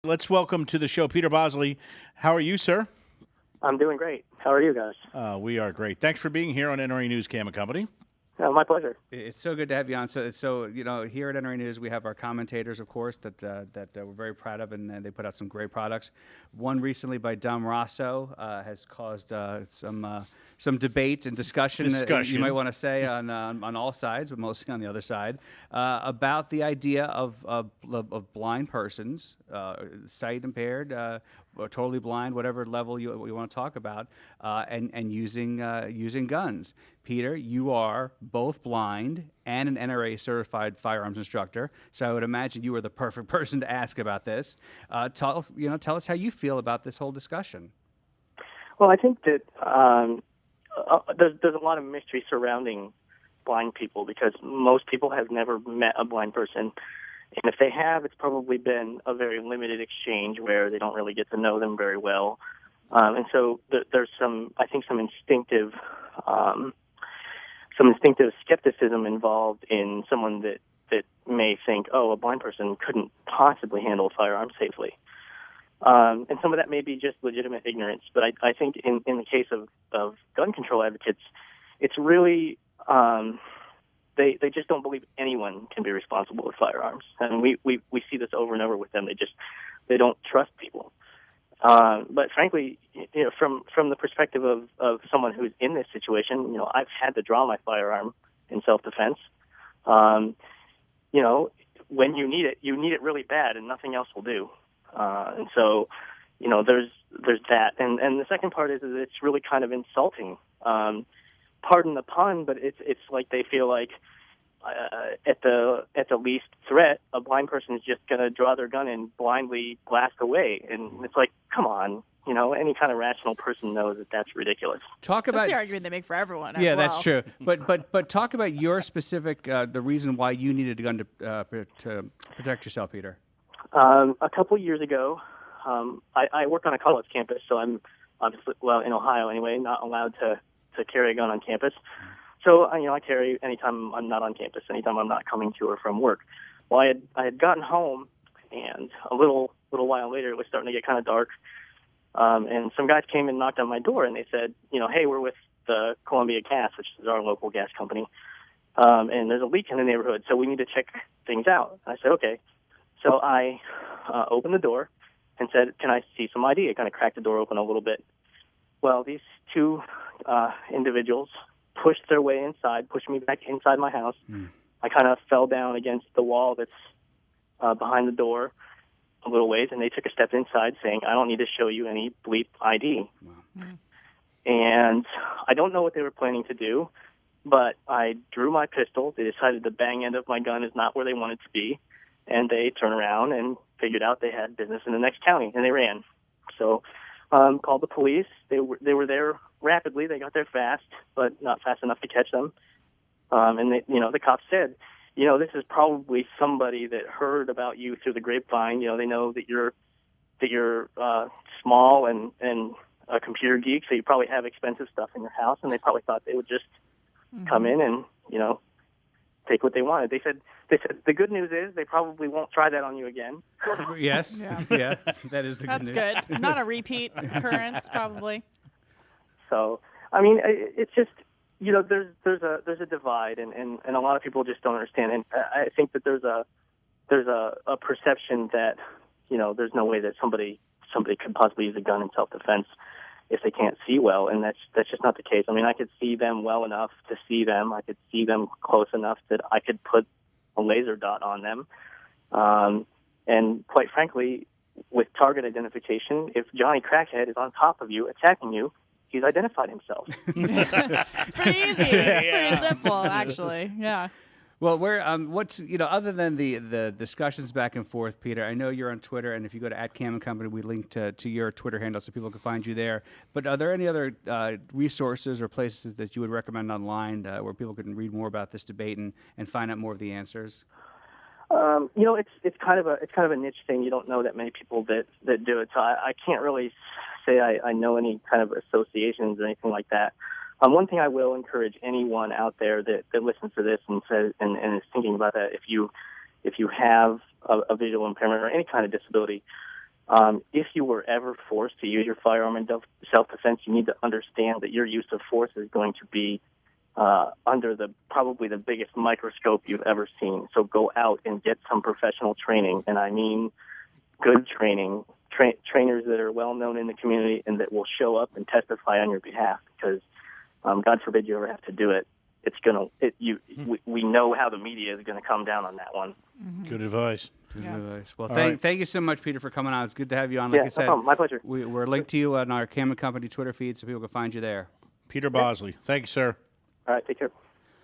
Let's welcome to the show Peter Bosley. How are you, sir? I'm doing great. How are you guys? We are great. Thanks for being here on NRA News Cam and Company. My pleasure. It's so good to have you on. So here at NRA News, we have our commentators, of course, that we're very proud of, and they put out some great products. One recently by Dom Rosso has caused some debate and discussion. You might want to say on all sides, but mostly on the other side, about the idea of blind persons, sight impaired, or totally blind, whatever level you want to talk about, and using guns. Peter, you are both blind and an NRA certified firearms instructor, so I would imagine you are the perfect person to ask about this. Tell us how you feel about this whole discussion. Well, I think that there's a lot of mystery surrounding blind people because most people have never met a blind person. And if they have, it's probably been a very limited exchange where they don't really get to know them very well. And so there's some instinctive skepticism involved in someone that may think, oh, a blind person couldn't possibly handle a firearm safely. And some of that may be just legitimate ignorance. But I think in the case of gun control advocates, it's really they just don't believe anyone can be responsible with firearms. And we see this over and over with them. They don't trust people. But frankly, from the perspective of someone who's in this situation, I've had to draw my firearm in self-defense. When you need it really bad, and nothing else will do. And so, there's that. And the second part is it's really kind of insulting. Pardon the pun, but it's like they feel like at the least threat, a blind person is just going to draw their gun and blindly blast away. And it's like, come on, any kind of rational person knows that that's ridiculous. That's the argument they make for everyone. Yeah, as well. That's true. But talk about your specific the reason why you needed a gun to protect yourself, Peter. A couple years ago, I work on a college campus, so I'm obviously, in Ohio anyway, not allowed to carry a gun on campus. So, I carry anytime I'm not on campus, anytime I'm not coming to or from work. Well, I had gotten home, and a little while later, it was starting to get kind of dark, and some guys came and knocked on my door, and they said, hey, we're with the Columbia Gas, which is our local gas company, and there's a leak in the neighborhood, so we need to check things out. And I said, okay. So I opened the door and said, can I see some ID? I kind of cracked the door open a little bit. Well, these two individuals pushed their way inside, pushed me back inside my house. I kind of fell down against the wall that's behind the door a little ways, and they took a step inside saying, I don't need to show you any bleep ID. Wow. And I don't know what they were planning to do, but I drew my pistol. They decided the bang end of my gun is not where they wanted to be, and they turned around and figured out they had business in the next county, and they ran. So called the police. They were there rapidly. They got there fast, but not fast enough to catch them. And the cops said, this is probably somebody that heard about you through the grapevine. They know that you're small and a computer geek, so you probably have expensive stuff in your house, and they probably thought they would just come in and take what they wanted. They said the good news is they probably won't try that on you again. Yes, yeah, that is the good news. That's good. Not a repeat occurrence, probably. So, I mean, it's just there's a divide, and a lot of people just don't understand. And I think that there's a perception that there's no way that somebody could possibly use a gun in self-defense if they can't see well, and that's just not the case. I mean, I could see them well enough to see them. I could see them close enough that I could put a laser dot on them. And quite frankly, with target identification, if Johnny Crackhead is on top of you, attacking you, he's identified himself. It's pretty easy. Pretty simple, actually. Yeah. Well, what's other than the discussions back and forth, Peter, I know you're on Twitter, and if you go to @Cam & Company, we link to your Twitter handle so people can find you there. But are there any other resources or places that you would recommend online where people can read more about this debate and find out more of the answers? It's kind of a niche thing. You don't know that many people that do it, so I can't really say I know any kind of associations or anything like that. One thing I will encourage anyone out there that listens to this and says and is thinking about that, if you have a visual impairment or any kind of disability, If you were ever forced to use your firearm in self-defense, you need to understand that your use of force is going to be under probably the biggest microscope you've ever seen. So go out and get some professional training, and I mean good training, trainers that are well known in the community and that will show up and testify on your behalf. Because God forbid you ever have to do it. We know how the media is going to come down on that one. Good advice. Good advice. Well, right. thank you so much, Peter, for coming on. It's good to have you on. Like I said, no problem. My pleasure. we're linked to you on our Camera Company Twitter feed, so people can find you there. Peter Bosley. Thank you, sir. All right, take care.